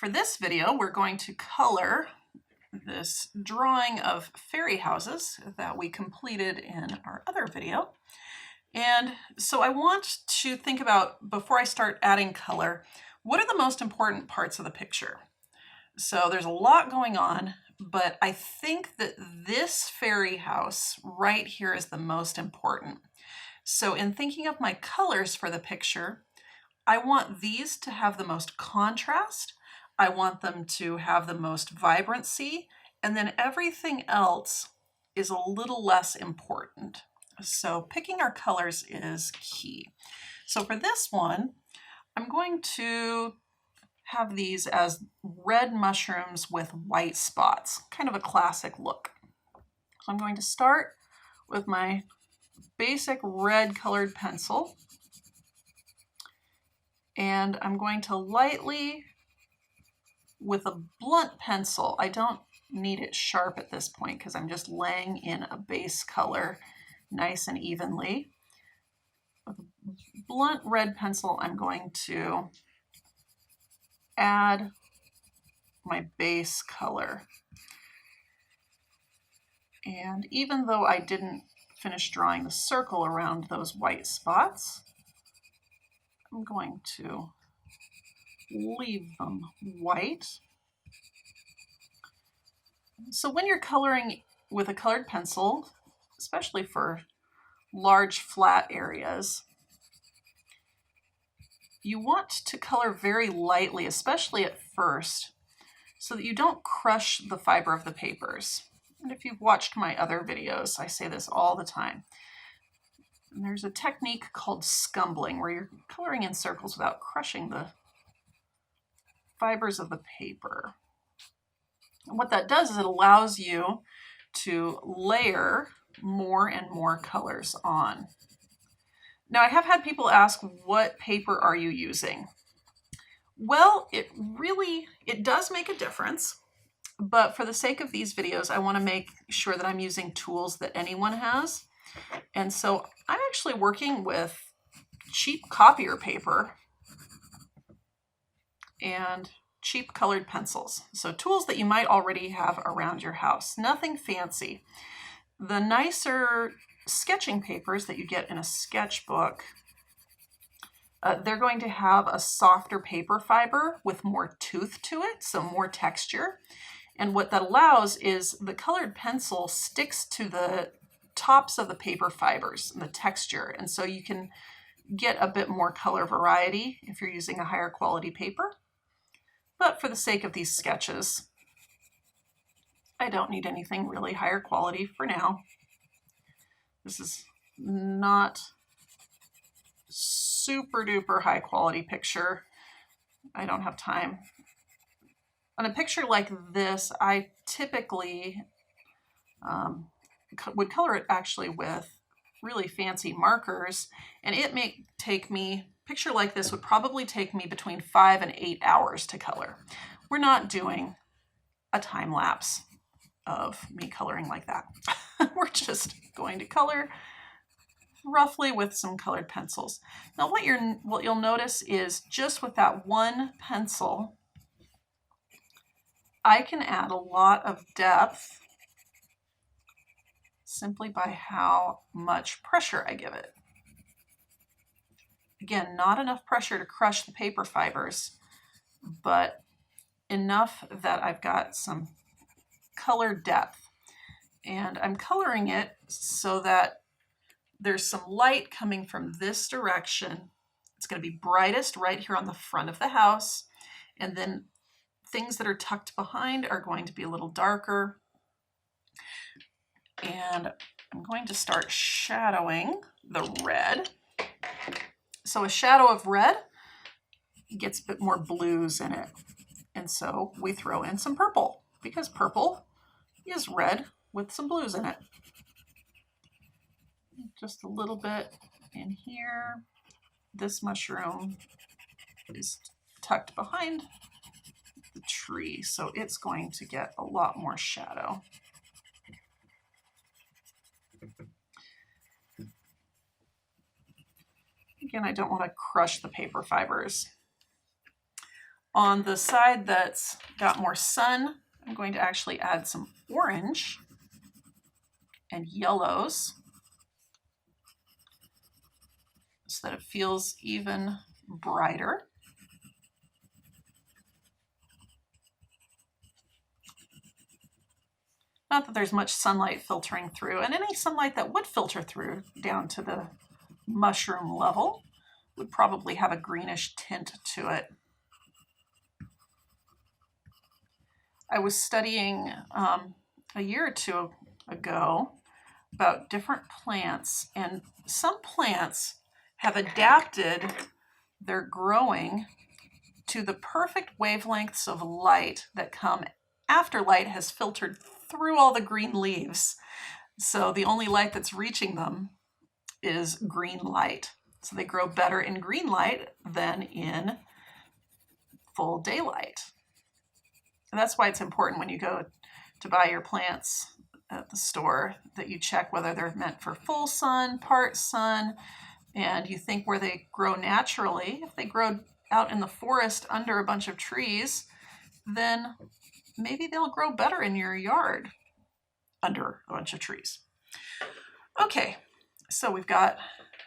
for this video, we're going to color this drawing of fairy houses that we completed in our other video. And so I want to think about, before I start adding color, what are the most important parts of the picture? So there's a lot going on, but I think that this fairy house right here is the most important. So in thinking of my colors for the picture, I want these to have the most contrast. I want them to have the most vibrancy, and then everything else is a little less important. So picking our colors is key. So for this one, I'm going to have these as red mushrooms with white spots, kind of a classic look. So I'm going to start with my basic red colored pencil, and I'm going to lightly, with a blunt pencil, I don't need it sharp at this point because I'm just laying in a base color nice and evenly. With a blunt red pencil, I'm going to add my base color. And even though I didn't finish drawing the circle around those white spots, I'm going to leave them white. So when you're coloring with a colored pencil, especially for large flat areas, you want to color very lightly, especially at first, so that you don't crush the fiber of the papers. And if you've watched my other videos, I say this all the time. And there's a technique called scumbling, where you're coloring in circles without crushing the fibers of the paper. And what that does is it allows you to layer more and more colors on. Now, I have had people ask, what paper are you using? Well, it does make a difference, but for the sake of these videos, I want to make sure that I'm using tools that anyone has. And so I'm actually working with cheap copier paper and cheap colored pencils. So tools that you might already have around your house, nothing fancy. The nicer sketching papers that you get in a sketchbook, they're going to have a softer paper fiber with more tooth to it, so more texture. And what that allows is the colored pencil sticks to the tops of the paper fibers and the texture. And so you can get a bit more color variety if you're using a higher quality paper. But for the sake of these sketches, I don't need anything really higher quality for now. This is not super duper high quality picture. I don't have time. On a picture like this, I typically would color it actually with really fancy markers, and it may take me, picture like this would probably take me between 5 and 8 hours to color. We're not doing a time lapse of me coloring like that. We're just going to color roughly with some colored pencils. Now what you'll notice is just with that one pencil, I can add a lot of depth simply by how much pressure I give it. Again, not enough pressure to crush the paper fibers, but enough that I've got some color depth. And I'm coloring it so that there's some light coming from this direction. It's going to be brightest right here on the front of the house, and then things that are tucked behind are going to be a little darker. And I'm going to start shadowing the red. So a shadow of red gets a bit more blues in it. And so we throw in some purple, because purple is red with some blues in it. Just a little bit in here. This mushroom is tucked behind the tree, so it's going to get a lot more shadow. Again, I don't want to crush the paper fibers. On the side that's got more sun, I'm going to actually add some orange and yellows so that it feels even brighter. Not that there's much sunlight filtering through, and any sunlight that would filter through down to the mushroom level would probably have a greenish tint to it. I was studying a year or two ago about different plants, and some plants have adapted their growing to the perfect wavelengths of light that come after light has filtered through all the green leaves. So the only light that's reaching them is green light. So they grow better in green light than in full daylight. And that's why it's important when you go to buy your plants at the store that you check whether they're meant for full sun, part sun, and you think where they grow naturally. If they grow out in the forest under a bunch of trees, then maybe they'll grow better in your yard under a bunch of trees. Okay, so we've got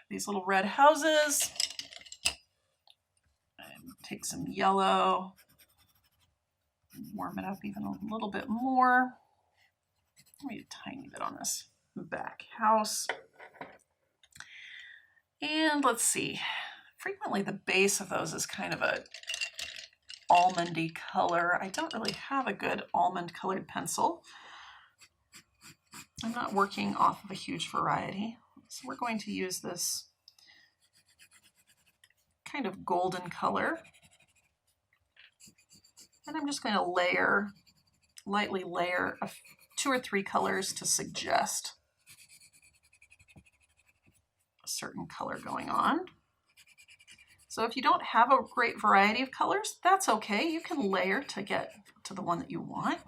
these little red houses. Take some yellow, warm it up even a little bit more. Maybe a tiny bit on this back house. And let's see, frequently the base of those is kind of a almondy color. I don't really have a good almond colored pencil. I'm not working off of a huge variety. So we're going to use this kind of golden color. And I'm just going to lightly layer 2 or 3 colors to suggest a certain color going on. So if you don't have a great variety of colors, that's okay. You can layer to get to the one that you want.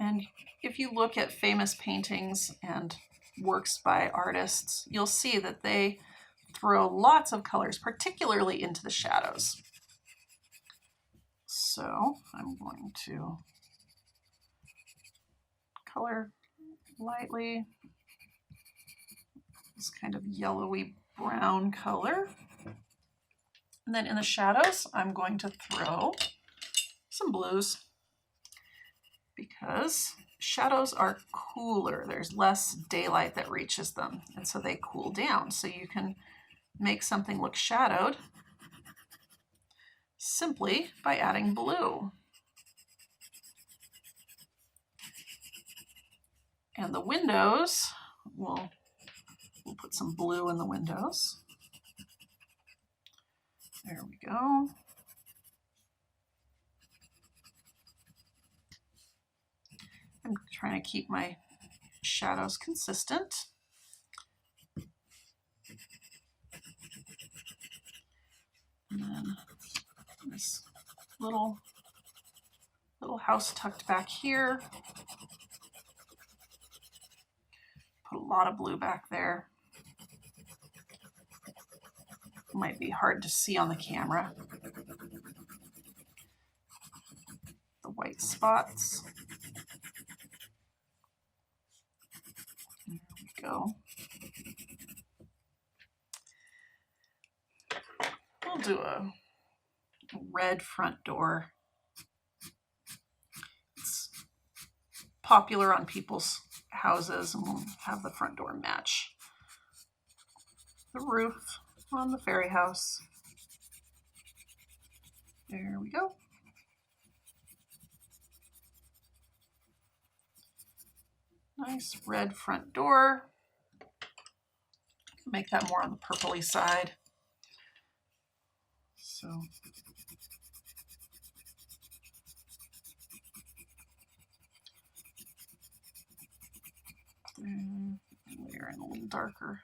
And if you look at famous paintings and works by artists, you'll see that they throw lots of colors, particularly into the shadows. So I'm going to color lightly this kind of yellowy brown color. And then in the shadows, I'm going to throw some blues because shadows are cooler. There's less daylight that reaches them, and so they cool down. So you can make something look shadowed simply by adding blue. And the windows, we'll put some blue in the windows. There we go. I'm trying to keep my shadows consistent. And then this little house tucked back here. Put a lot of blue back there. Might be hard to see on the camera. The white spots. There we go. We'll do a red front door. It's popular on people's houses, and we'll have the front door match the roof on the fairy house. There we go. Nice red front door. Make that more on the purpley side. So layer in a little darker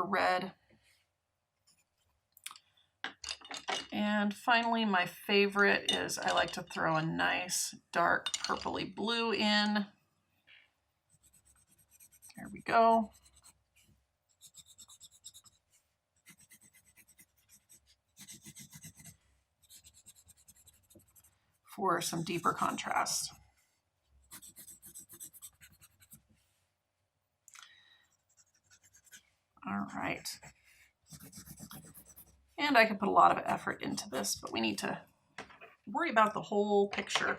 red. And finally, my favorite is I like to throw a nice dark purpley blue in. There we go. for some deeper contrast. All right. And I could put a lot of effort into this, but we need to worry about the whole picture.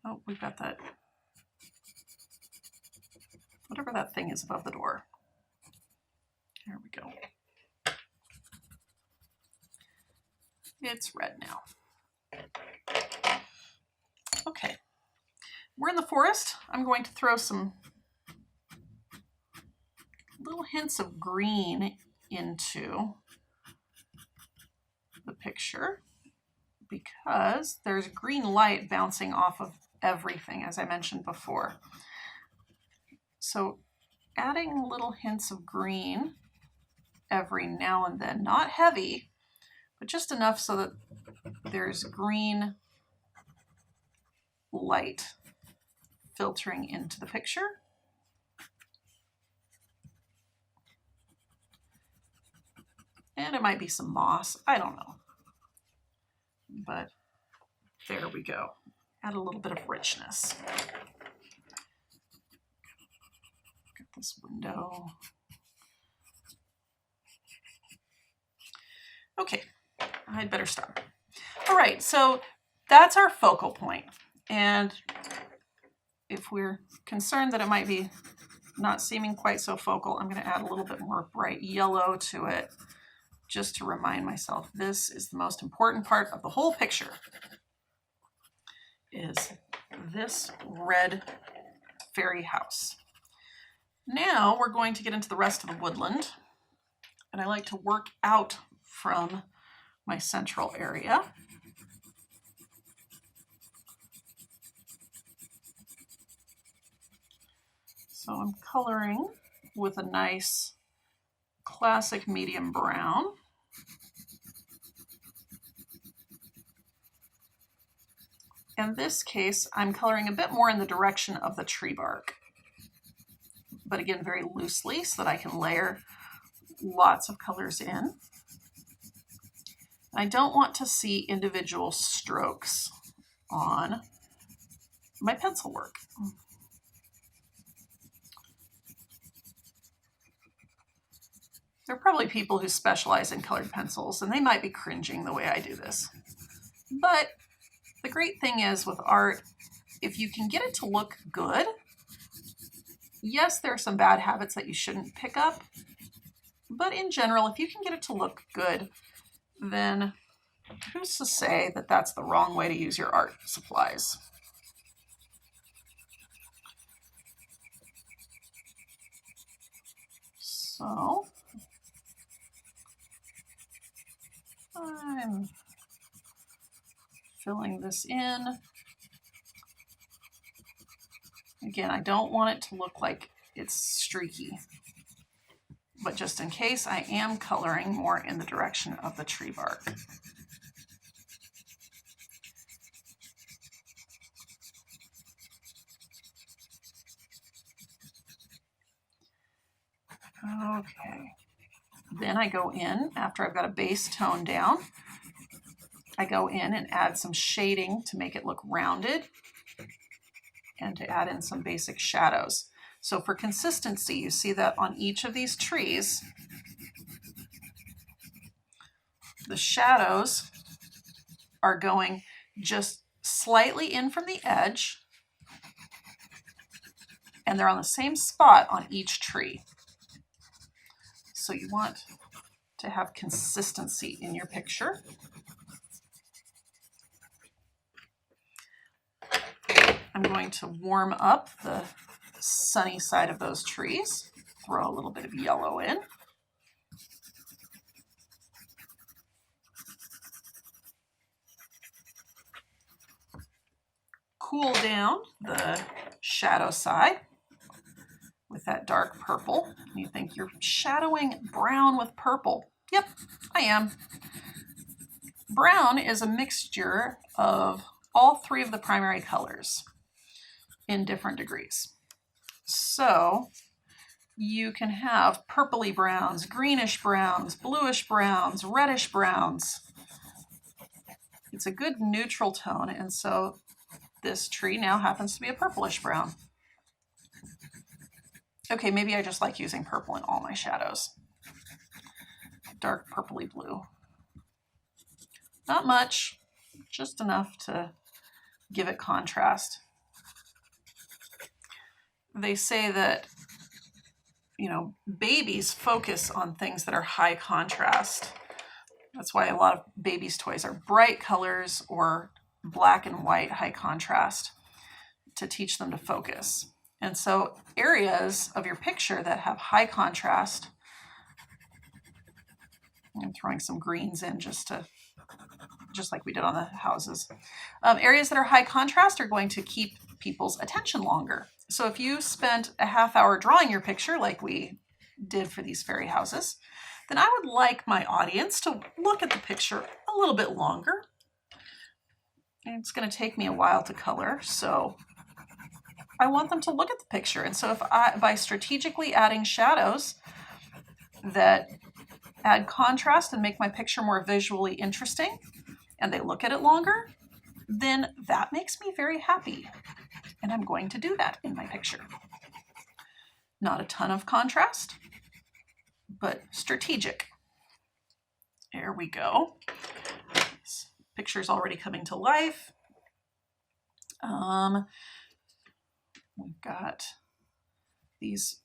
Oh, we've got that, whatever that thing is above the door. There we go. It's red now. Okay, we're in the forest. I'm going to throw some little hints of green into the picture because there's green light bouncing off of everything, as I mentioned before. So adding little hints of green every now and then, not heavy, but just enough so that there's green light filtering into the picture. And it might be some moss, I don't know. But there we go. Add a little bit of richness. Get this window. Okay, I'd better stop. All right, so that's our focal point. And if we're concerned that it might be not seeming quite so focal, I'm going to add a little bit more bright yellow to it, just to remind myself this is the most important part of the whole picture, is this red fairy house. Now we're going to get into the rest of the woodland, and I like to work out from my central area. So I'm coloring with a nice classic medium brown. In this case, I'm coloring a bit more in the direction of the tree bark, but again, very loosely so that I can layer lots of colors in. I don't want to see individual strokes on my pencil work. There are probably people who specialize in colored pencils, and they might be cringing the way I do this. But the great thing is with art, if you can get it to look good, yes, there are some bad habits that you shouldn't pick up, but in general, if you can get it to look good, then who's to say that that's the wrong way to use your art supplies? So I'm filling this in. Again, I don't want it to look like it's streaky, but just in case, I am coloring more in the direction of the tree bark. Okay, then I go in, after I've got a base tone down, I go in and add some shading to make it look rounded and to add in some basic shadows. So for consistency, you see that on each of these trees, the shadows are going just slightly in from the edge, and they're on the same spot on each tree. So you want to have consistency in your picture. I'm going to warm up the sunny side of those trees, throw a little bit of yellow in. Cool down the shadow side with that dark purple. You think you're shadowing brown with purple. Yep, I am. Brown is a mixture of all three of the primary colors in different degrees. So you can have purpley browns, greenish browns, bluish browns, reddish browns. It's a good neutral tone, and so this tree now happens to be a purplish brown. Okay, maybe I just like using purple in all my shadows. Dark purpley blue. Not much, just enough to give it contrast. They say that, you know, babies focus on things that are high contrast. That's why a lot of babies' toys are bright colors or black and white high contrast to teach them to focus. And so areas of your picture that have high contrast, I'm throwing some greens in just like we did on the houses. Areas that are high contrast are going to keep people's attention longer. So if you spent a half hour drawing your picture like we did for these fairy houses, then I would like my audience to look at the picture a little bit longer. And it's going to take me a while to color, so I want them to look at the picture. And so if by strategically adding shadows that add contrast and make my picture more visually interesting, and they look at it longer, then that makes me very happy. And I'm going to do that in my picture. Not a ton of contrast, but strategic. There we go. This picture's already coming to life. We've got these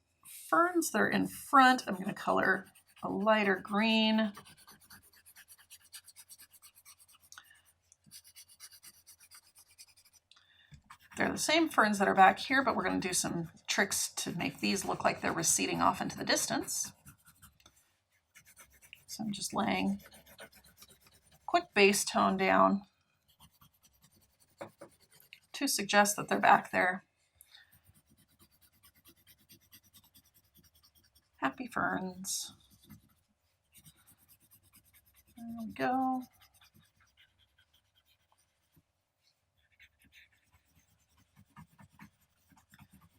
ferns that are in front. I'm going to color a lighter green. They're the same ferns that are back here, but we're going to do some tricks to make these look like they're receding off into the distance. So I'm just laying a quick base tone down to suggest that they're back there. Happy ferns. There we go.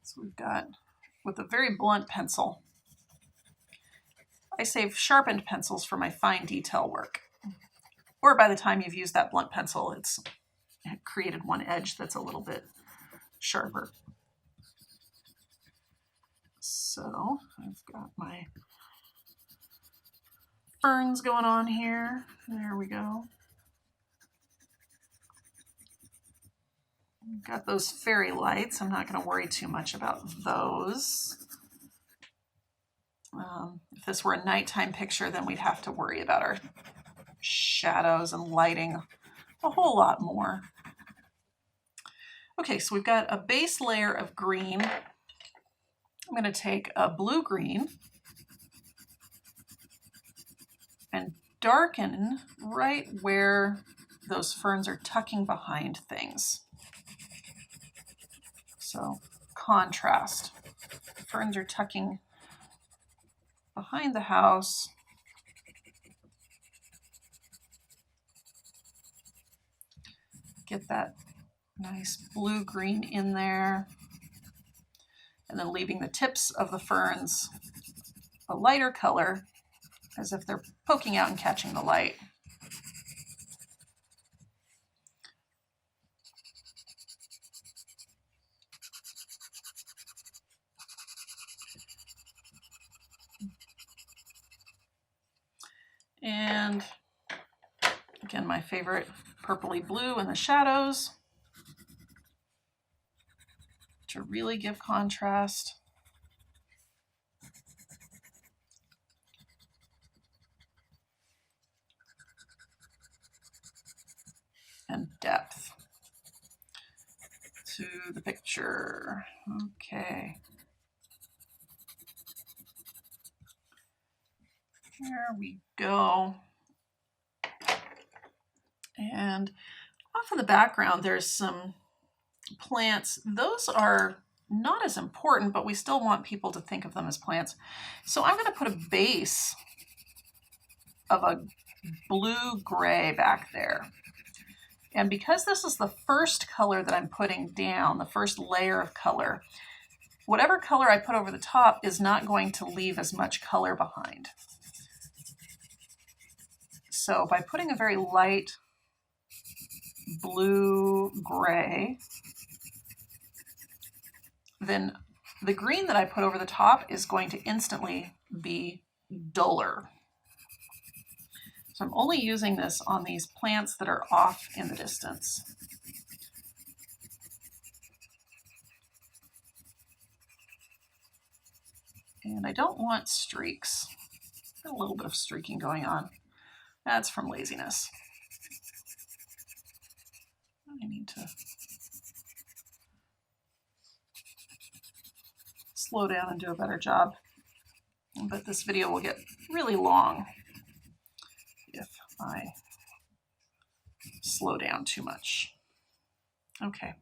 So we've got, with a very blunt pencil, I save sharpened pencils for my fine detail work. Or by the time you've used that blunt pencil, it's created one edge that's a little bit sharper. So I've got my ferns going on here. There we go. Got those fairy lights. I'm not going to worry too much about those. If this were a nighttime picture, then we'd have to worry about our shadows and lighting a whole lot more. Okay, so we've got a base layer of green. I'm going to take a blue-green and darken right where those ferns are tucking behind things. So contrast. Ferns are tucking behind the house. Get that nice blue-green in there. And then leaving the tips of the ferns a lighter color, as if they're poking out and catching the light. And again, my favorite purpley blue in the shadows to really give contrast. And depth to the picture. Okay. There we go. And off in the background, there's some plants. Those are not as important, but we still want people to think of them as plants. So I'm going to put a base of a blue-gray back there. And because this is the first color that I'm putting down, the first layer of color, whatever color I put over the top is not going to leave as much color behind. So by putting a very light blue-gray, then the green that I put over the top is going to instantly be duller. So I'm only using this on these plants that are off in the distance. And I don't want streaks. A little bit of streaking going on. That's from laziness. I need to slow down and do a better job. But this video will get really long if I slow down too much. Okay.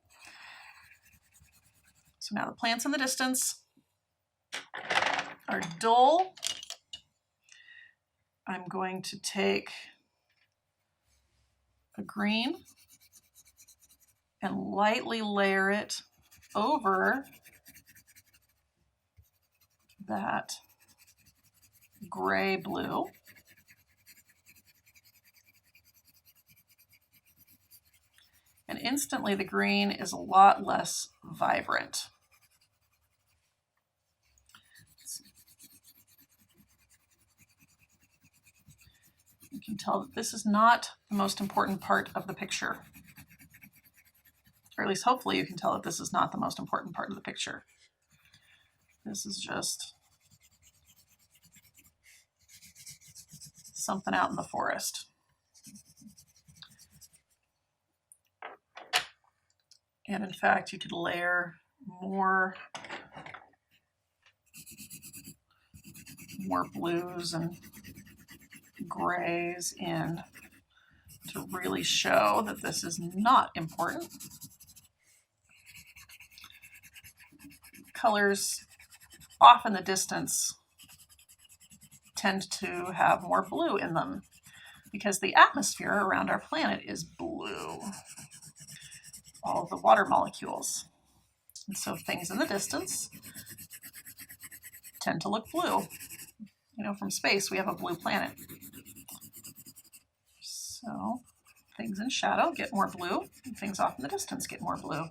So now the plants in the distance are dull. I'm going to take a green and lightly layer it over that gray-blue. And instantly the green is a lot less vibrant. You can tell that this is not the most important part of the picture. Or at least hopefully you can tell that this is not the most important part of the picture. This is just something out in the forest. And in fact, you could layer more blues and grays in to really show that this is not important. Colors off in the distance tend to have more blue in them because the atmosphere around our planet is blue. All of the water molecules. And so things in the distance tend to look blue. You know, from space, we have a blue planet. So things in shadow get more blue, and things off in the distance get more blue.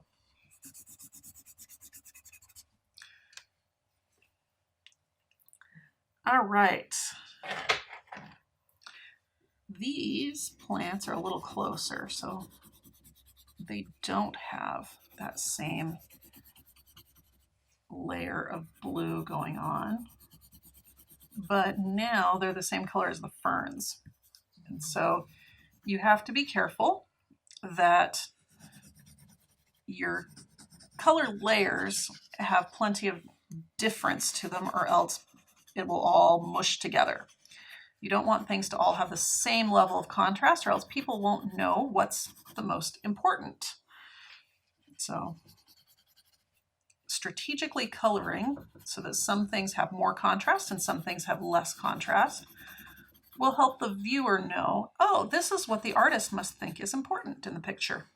All right. These plants are a little closer, so they don't have that same layer of blue going on. But now they're the same color as the ferns. And so you have to be careful that your color layers have plenty of difference to them, or else it will all mush together. You don't want things to all have the same level of contrast, or else people won't know what's the most important. So strategically coloring so that some things have more contrast and some things have less contrast will help the viewer know, oh, this is what the artist must think is important in the picture.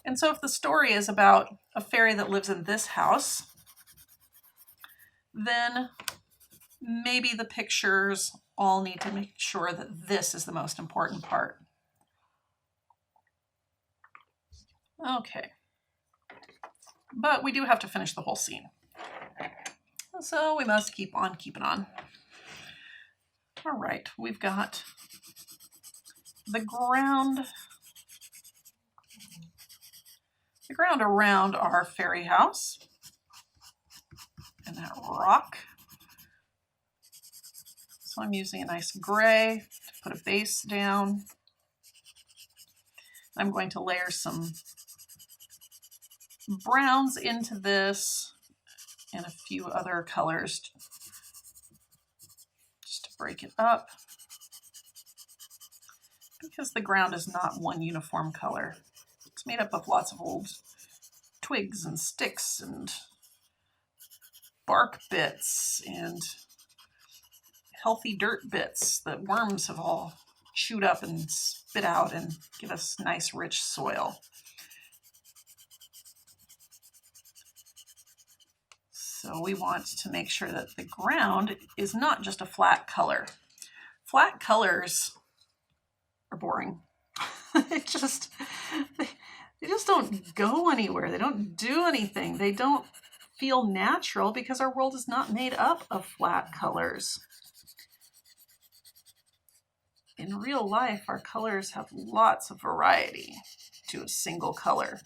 And so if the story is about a fairy that lives in this house, then maybe the pictures all need to make sure that this is the most important part. Okay. But we do have to finish the whole scene. So we must keep on keeping on. All right, we've got the ground around our fairy house and that rock. So I'm using a nice gray to put a base down. I'm going to layer some browns into this and a few other colors just to break it up, because the ground is not one uniform color. It's made up of lots of old twigs and sticks and bark bits and healthy dirt bits that worms have all chewed up and spit out and give us nice rich soil. So we want to make sure that the ground is not just a flat color. Flat colors are boring. they just don't go anywhere. They don't do anything. They don't feel natural because our world is not made up of flat colors. In real life, our colors have lots of variety to a single color.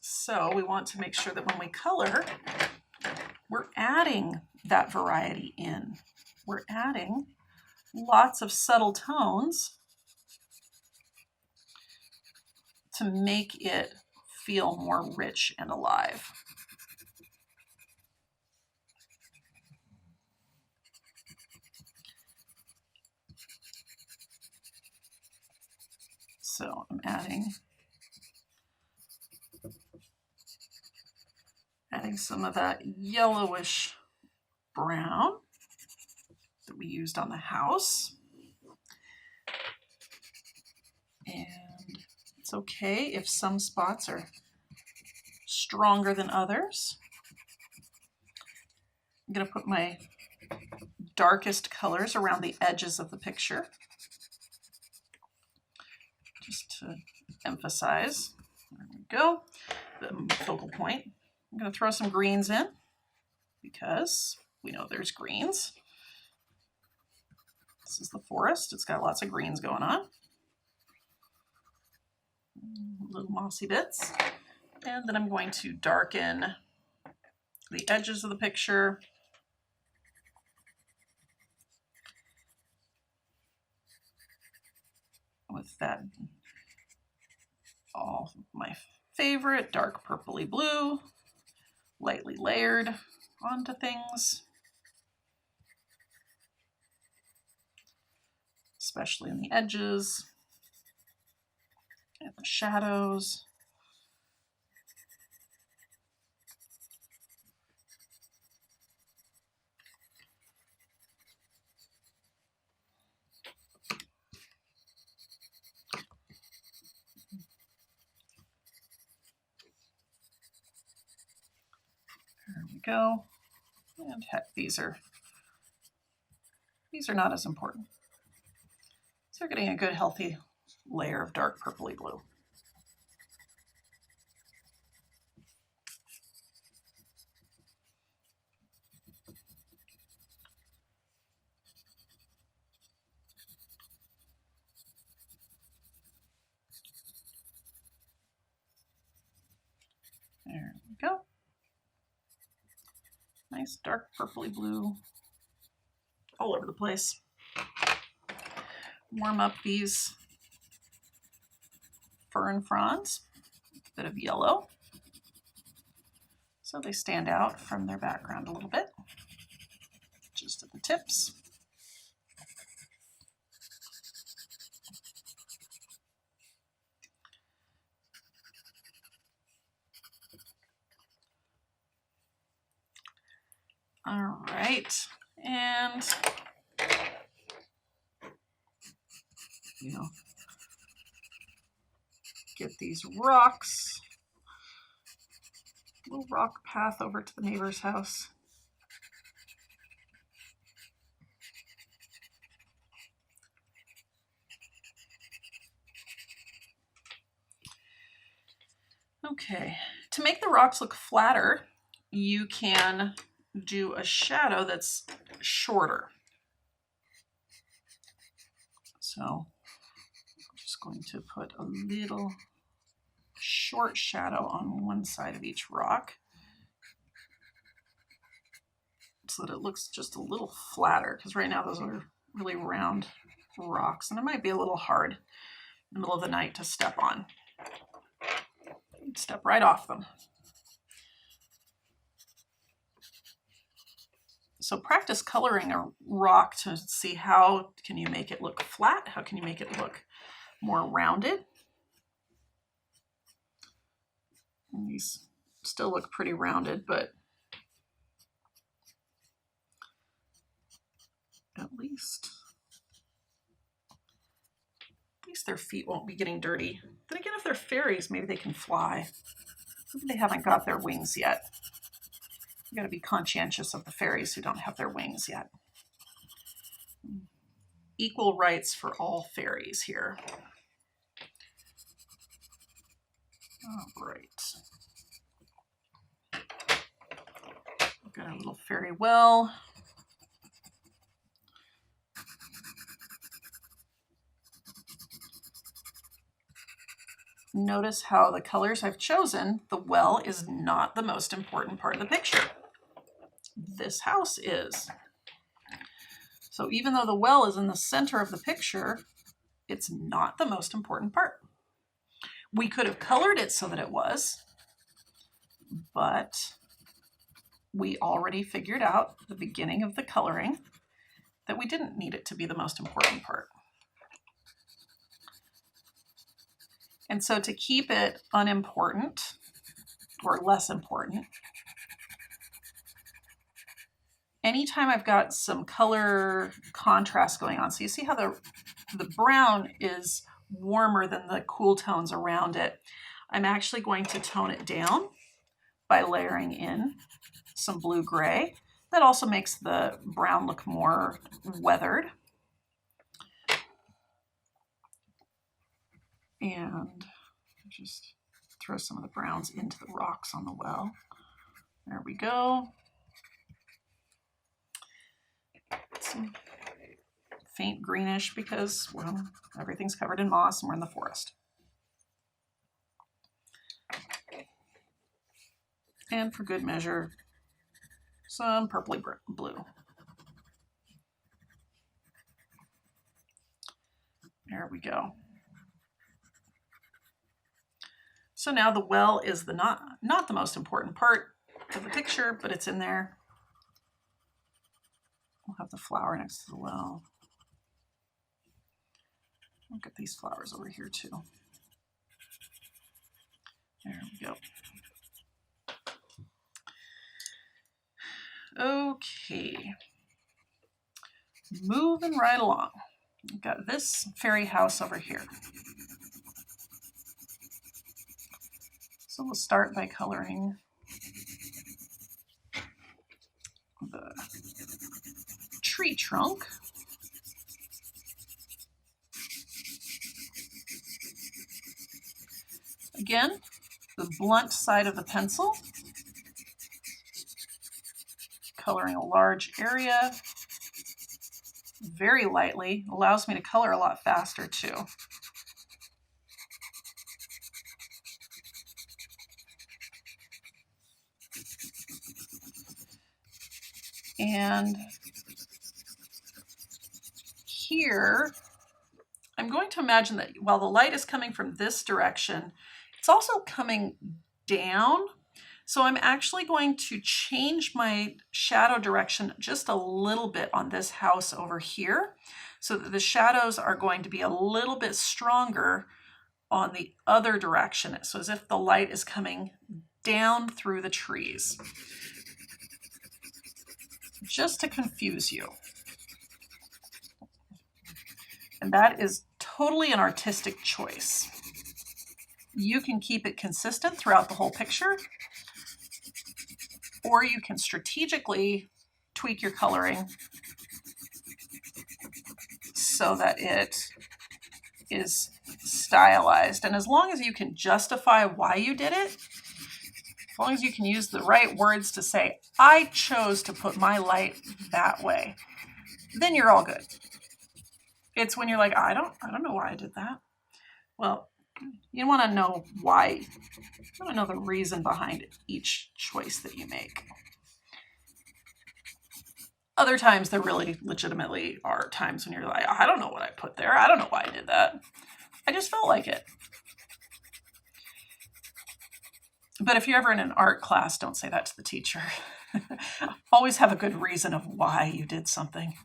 So we want to make sure that when we color, we're adding that variety in. We're adding lots of subtle tones to make it feel more rich and alive. So I'm adding some of that yellowish brown that we used on the house. And it's okay if some spots are stronger than others. I'm going to put my darkest colors around the edges of the picture, just to emphasize. There we go, the focal point. I'm going to throw some greens in because we know there's greens. This is the forest. It's got lots of greens going on. Little mossy bits. And then I'm going to darken the edges of the picture. With that, all my favorite dark purpley blue, lightly layered onto things, especially in the edges and the shadows. There we go. And heck, these are not as important. So we're getting a good healthy layer of dark purpley blue. There we go. Nice dark purpley blue all over the place. Warm up these fern fronds, a bit of yellow, so they stand out from their background a little bit, just at the tips. All right, and get these rocks, little rock path over to the neighbor's house. Okay, to make the rocks look flatter, you can do a shadow that's shorter. So I'm just going to put a little short shadow on one side of each rock so that it looks just a little flatter, because right now those are really round rocks and it might be a little hard in the middle of the night to step on. You'd step right off them. So practice coloring a rock to see how can you make it look flat, how can you make it look more rounded. And these still look pretty rounded, but at least their feet won't be getting dirty. Then again, if they're fairies, maybe they can fly. Maybe they haven't got their wings yet. You got to be conscientious of the fairies who don't have their wings yet. equal rights for all fairies here. All right. Got a little fairy well. Notice how the colors I've chosen, the well is not the most important part of the picture. This house is. So even though the well is in the center of the picture, it's not the most important part. We could have colored it so that it was, but we already figured out at the beginning of the coloring that we didn't need it to be the most important part. And so to keep it unimportant or less important, anytime I've got some color contrast going on, so you see how the brown is warmer than the cool tones around it, I'm actually going to tone it down by layering in some blue-gray. That also makes the brown look more weathered. And just throw some of the browns into the rocks on the well. There we go. Some faint greenish because, well, everything's covered in moss and we're in the forest. And for good measure, some purpley blue. There we go. So now the well is the not the most important part of the picture, but it's in there. We'll have the flower next to the well. Look at these flowers over here too. There we go. Okay. Moving right along. We've got this fairy house over here. So we'll start by coloring the tree trunk. Again, the blunt side of the pencil, coloring a large area very lightly, allows me to color a lot faster too. And here, I'm going to imagine that while the light is coming from this direction, it's also coming down. So I'm actually going to change my shadow direction just a little bit on this house over here, so that the shadows are going to be a little bit stronger on the other direction. So as if the light is coming down through the trees, just to confuse you. And that is totally an artistic choice. You can keep it consistent throughout the whole picture, or you can strategically tweak your coloring so that it is stylized. And as long as you can justify why you did it, as long as you can use the right words to say, I chose to put my light that way, then you're all good. It's when you're like, I don't know why I did that. Well, you want to know why. You want to know the reason behind each choice that you make. Other times there really legitimately are times when you're like, I don't know what I put there. I don't know why I did that. I just felt like it. But if you're ever in an art class, don't say that to the teacher. Always have a good reason of why you did something.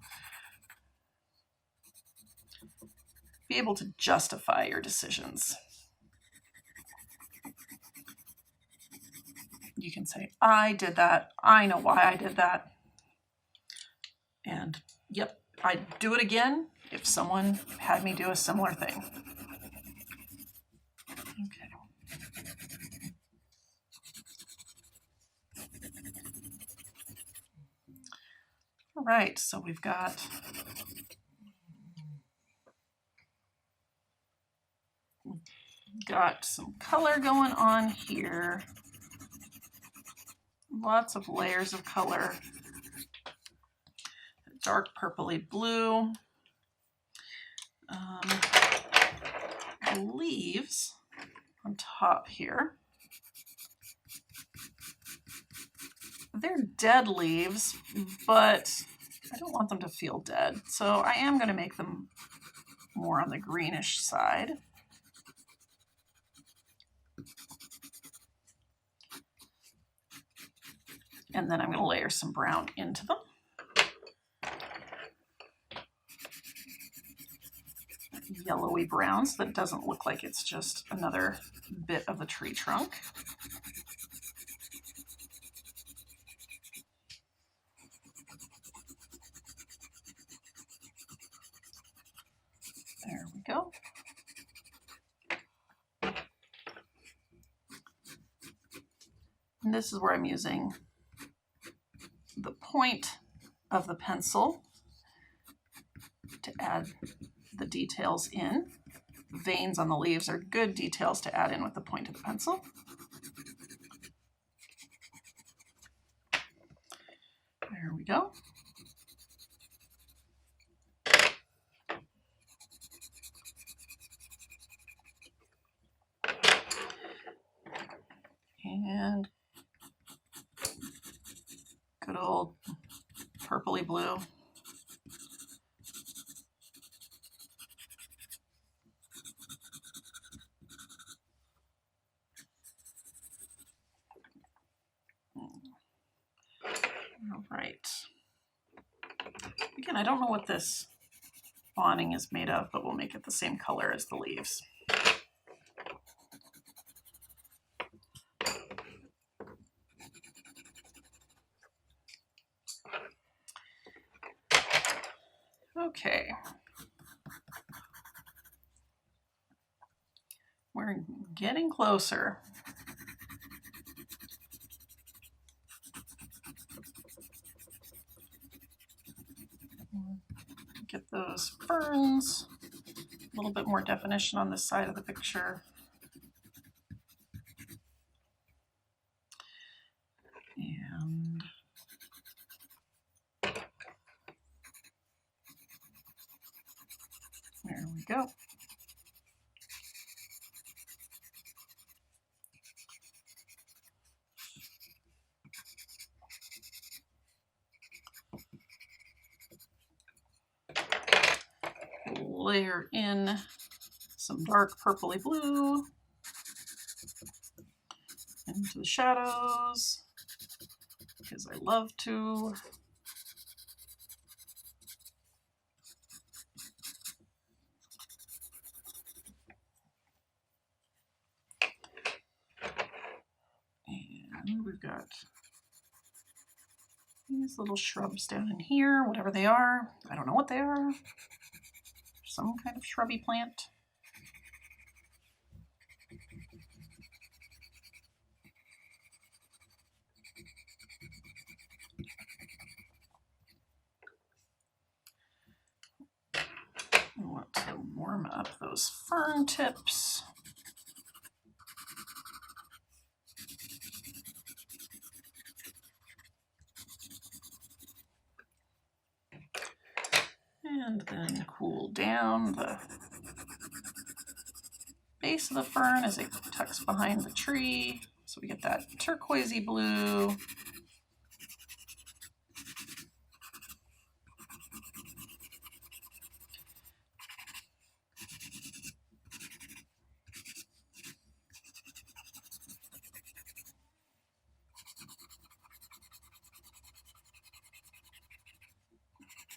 Be able to justify your decisions. You can say, I did that. I know why I did that. And yep, I'd do it again if someone had me do a similar thing. Okay. All right, so we've got Got some color going on here. Lots of layers of color. Dark purpley blue. Leaves on top here. They're dead leaves, but I don't want them to feel dead. So I am going to make them more on the greenish side. And then I'm going to layer some brown into them. Yellowy brown so that it doesn't look like it's just another bit of the tree trunk. There we go. And this is where I'm using the point of the pencil to add the details in. Veins on the leaves are good details to add in with the point of the pencil. There we go. And good old purpley blue. All right. Again, I don't know what this awning is made of, but we'll make it the same color as the leaves. Okay. We're getting closer. Get those ferns, a little bit more definition on this side of the picture. And there we go. Layer in some dark purpley blue into the shadows, because I love to. And we've got these little shrubs down in here, whatever they are. I don't know what they are. Some kind of shrubby plant. I want to warm up those fern tips. And then cool down the base of the fern as it tucks behind the tree. So we get that turquoisey blue.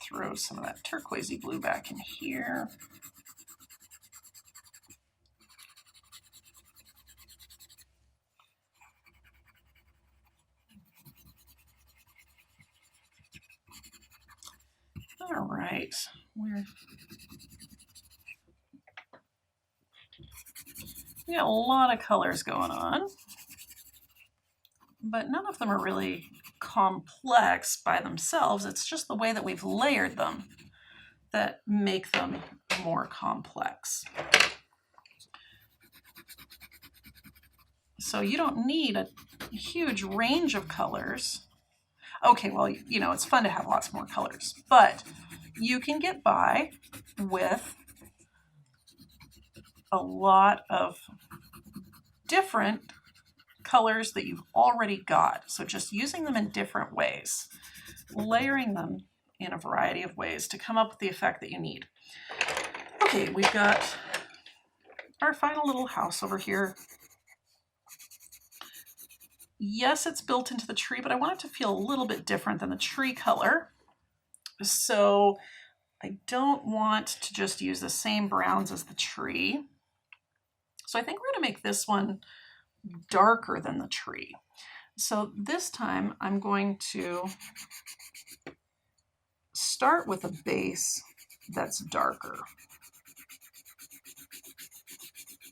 Throw some of that turquoisey blue back in here. All right, we got a lot of colors going on, but none of them are really complex by themselves. It's just the way that we've layered them that make them more complex. So you don't need a huge range of colors. Okay, well, you know, it's fun to have lots more colors, but you can get by with a lot of different colors that you've already got. So just using them in different ways, layering them in a variety of ways to come up with the effect that you need. Okay, we've got our final little house over here. Yes, it's built into the tree, but I want it to feel a little bit different than the tree color. So I don't want to just use the same browns as the tree. So I think we're going to make this one darker than the tree. So this time I'm going to start with a base that's darker.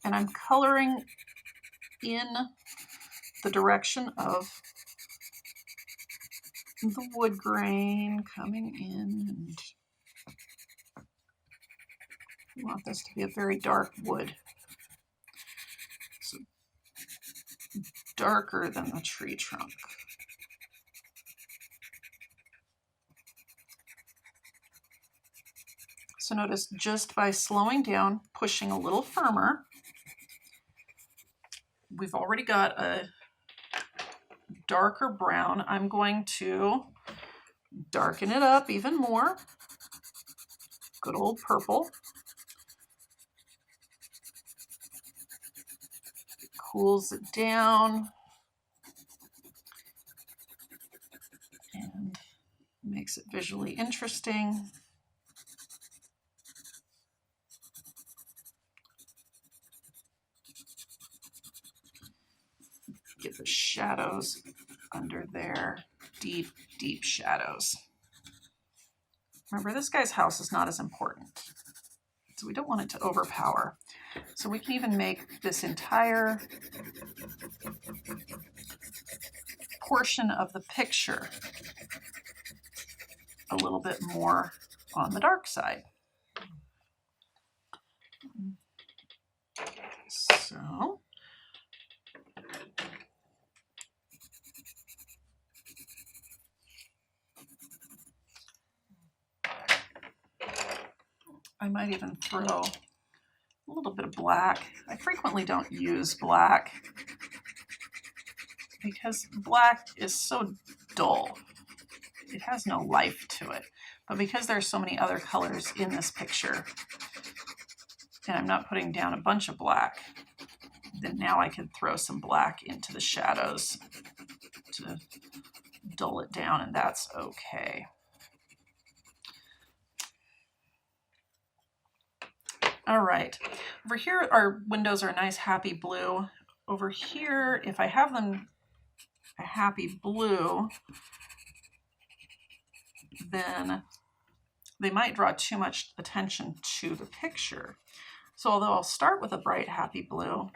And I'm coloring in the direction of the wood grain coming in. And we want this to be a very dark wood. So darker than the tree trunk. So notice just by slowing down, pushing a little firmer, we've already got a darker brown. I'm going to darken it up even more. Good old purple. It cools it down and makes it visually interesting. Get the shadows under there, deep, deep shadows. Remember, this guy's house is not as important, so we don't want it to overpower. So we can even make this entire portion of the picture a little bit more on the dark side. So I might even throw a little bit of black. I frequently don't use black because black is so dull. It has no life to it. But because there's so many other colors in this picture, and I'm not putting down a bunch of black, then now I can throw some black into the shadows to dull it down, and that's okay. All right, over here our windows are a nice happy blue. Over here, if I have them a happy blue, then they might draw too much attention to the picture. So although I'll start with a bright happy blue,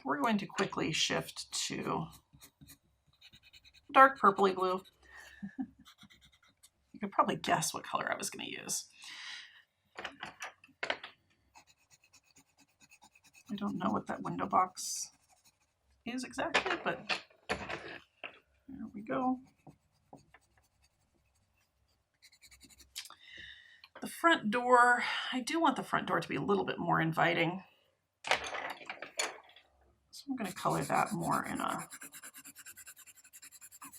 we're going to quickly shift to dark purpley blue. You could probably guess what color I was going to use. I don't know what that window box is exactly, but there we go. The front door, I do want the front door to be a little bit more inviting. So I'm going to color that more in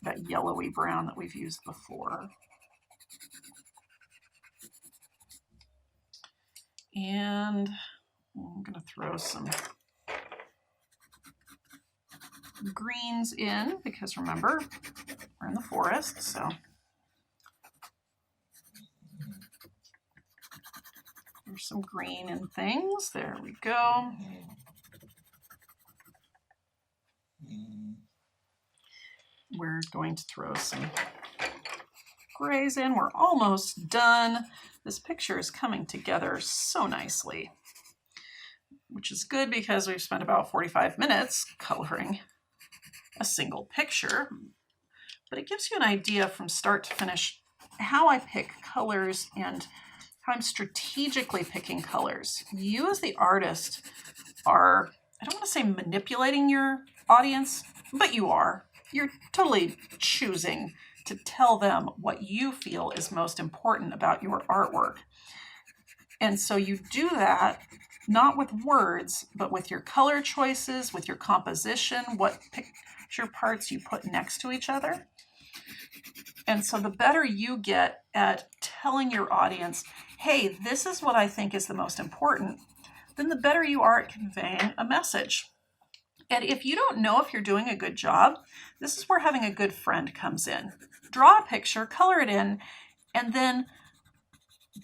that yellowy brown that we've used before. And I'm going to throw some greens in because remember, we're in the forest, so there's some green in things. There we go. We're going to throw some grays in. We're almost done. This picture is coming together so nicely, which is good because we've spent about 45 minutes coloring a single picture, but it gives you an idea from start to finish how I pick colors and how I'm strategically picking colors. You as the artist are I don't want to say manipulating your audience, but you are. You're totally choosing to tell them what you feel is most important about your artwork. And so you do that not with words, but with your color choices, with your composition, what picture parts you put next to each other. And so the better you get at telling your audience, hey, this is what I think is the most important, then the better you are at conveying a message. And if you don't know if you're doing a good job, this is where having a good friend comes in. Draw a picture, color it in, and then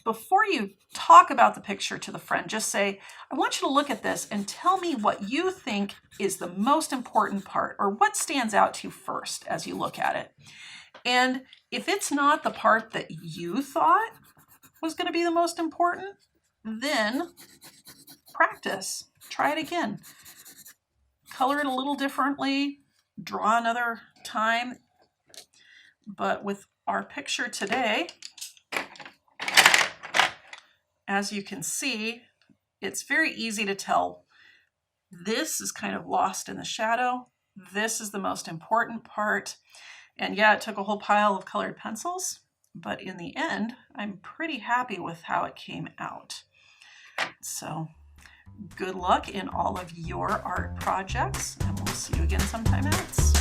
before you talk about the picture to the friend, just say, I want you to look at this and tell me what you think is the most important part, or what stands out to you first as you look at it. And if it's not the part that you thought was going to be the most important, then practice. Try it again. Color it a little differently. Draw another time. But with our picture today, as you can see, it's very easy to tell this is kind of lost in the shadow. This is the most important part. And yeah, it took a whole pile of colored pencils, but in the end, I'm pretty happy with how it came out. So good luck in all of your art projects, and we'll see you again sometime else.